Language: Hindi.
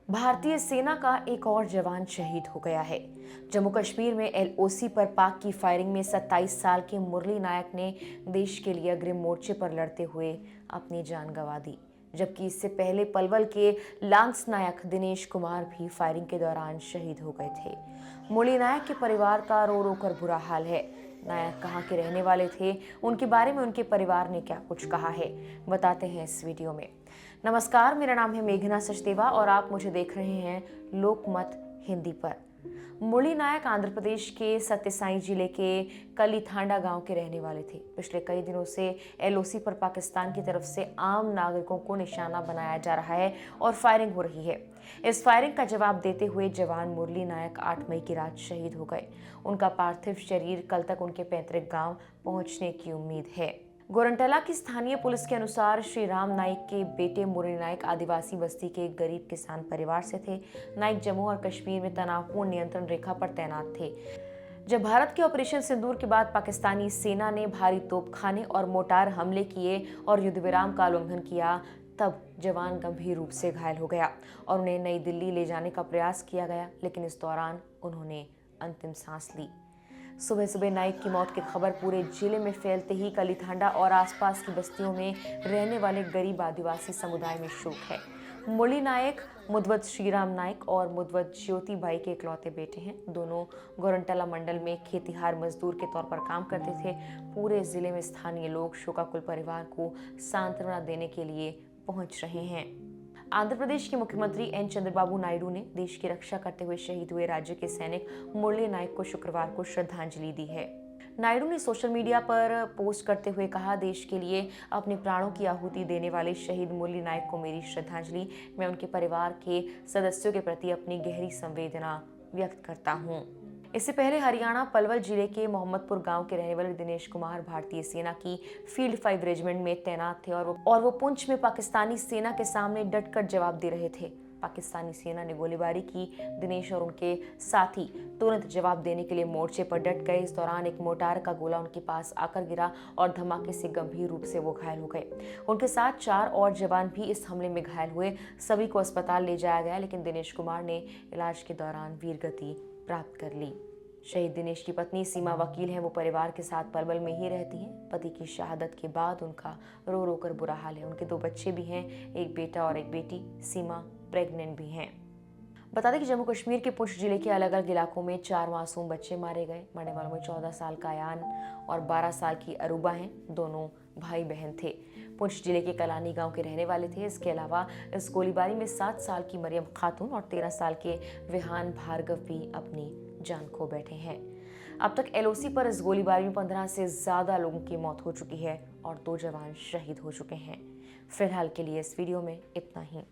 भारतीय सेना का एक और जवान शहीद हो गया है। जम्मू कश्मीर में एलओसी पर पाक की फायरिंग में 27 साल के मुरली नायक ने देश के लिए अग्रिम मोर्चे पर लड़ते हुए अपनी जान गंवा दी, जबकि इससे पहले पलवल के लांस नायक दिनेश कुमार भी फायरिंग के दौरान शहीद हो गए थे। मुरली नायक के परिवार का रो रो कर बुरा हाल है। नायक कहाँ के रहने वाले थे, उनके बारे में उनके परिवार ने क्या कुछ कहा है, बताते हैं इस वीडियो में। नमस्कार, मेरा नाम है मेघना सचदेवा और आप मुझे देख रहे हैं लोकमत हिंदी पर। मुरली नायक आंध्र प्रदेश के सत्यसाई जिले के कलीथांडा गांव के रहने वाले थे। पिछले कई दिनों से एलओसी पर पाकिस्तान की तरफ से आम नागरिकों को निशाना बनाया जा रहा है और फायरिंग हो रही है। इस फायरिंग का जवाब देते हुए जवान मुरली नायक 8 मई की रात शहीद हो गए। उनका पार्थिव शरीर कल तक उनके पैतृक गांव पहुंचने की उम्मीद है। गोरंटला की स्थानीय पुलिस के अनुसार श्री राम नाइक के बेटे मुरली नाइक आदिवासी बस्ती के एक गरीब किसान परिवार से थे। नाइक जम्मू और कश्मीर में तनावपूर्ण नियंत्रण रेखा पर तैनात थे। जब भारत के ऑपरेशन सिंदूर के बाद पाकिस्तानी सेना ने भारी तोपखाने और मोटार हमले किए और युद्ध विराम का उल्लंघन किया, तब जवान गंभीर रूप से घायल हो गया और उन्हें नई दिल्ली ले जाने का प्रयास किया गया, लेकिन इस दौरान उन्होंने अंतिम सांस ली। सुबह सुबह नाइक की मौत की खबर पूरे जिले में फैलते ही कलीथांडा और आसपास की बस्तियों में रहने वाले गरीब आदिवासी समुदाय में शोक है। मुरली नायक मुदवत श्रीराम नायक और मुदवत ज्योति बाई के इकलौते बेटे हैं। दोनों गोरंटला मंडल में खेतिहार मजदूर के तौर पर काम करते थे। पूरे जिले में स्थानीय लोग शोकाकुल परिवार को सांत्वना देने के लिए पहुंच रहे हैं। आंध्र प्रदेश के मुख्यमंत्री एन चंद्रबाबू नायडू ने देश की रक्षा करते हुए शहीद हुए राज्य के सैनिक मुरली नायक को शुक्रवार को श्रद्धांजलि दी है। नायडू ने सोशल मीडिया पर पोस्ट करते हुए कहा, देश के लिए अपने प्राणों की आहुति देने वाले शहीद मुरली नायक को मेरी श्रद्धांजलि। मैं उनके परिवार के सदस्यों के प्रति अपनी गहरी संवेदना व्यक्त करता हूँ। इससे पहले हरियाणा पलवल जिले के मोहम्मदपुर गांव के रहने वाले दिनेश कुमार भारतीय सेना की फील्ड 5 रेजिमेंट में तैनात थे और वो पुंछ में पाकिस्तानी सेना के सामने डटकर जवाब दे रहे थे। पाकिस्तानी सेना ने गोलीबारी की। दिनेश और उनके साथी तुरंत जवाब देने के लिए मोर्चे पर डट गए। इस दौरान एक मोर्टार का गोला उनके पास आकर गिरा और धमाके से गंभीर रूप से वो घायल हो गए। उनके साथ 4 और जवान भी इस हमले में घायल हुए। सभी को अस्पताल ले जाया गया, लेकिन दिनेश कुमार ने इलाज के दौरान वीरगति प्राप्त कर ली। शहीद दिनेश की पत्नी सीमा वकील हैं। वो परिवार के साथ पलवल में ही रहती हैं। पति की शहादत के बाद उनका रो रो कर बुरा हाल है। उनके 2 बच्चे भी हैं, एक बेटा और एक बेटी। सीमा प्रेग्नेंट भी हैं। बता दें कि जम्मू कश्मीर के पुंछ जिले के अलग अलग इलाकों में 4 मासूम बच्चे मारे गए। मरने वालों में 14 साल का अयान और 12 साल की अरूबा हैं। दोनों भाई बहन थे। पुंछ जिले के कलानी गांव के रहने वाले थे। इसके अलावा इस गोलीबारी में 7 साल की मरियम खातून और 13 साल के विहान भार्गव भी अपनी जान खो बैठे हैं। अब तक एलओसी पर इस गोलीबारी में 15 से ज्यादा लोगों की मौत हो चुकी है और 2 जवान शहीद हो चुके हैं। फिलहाल के लिए इस वीडियो में इतना ही।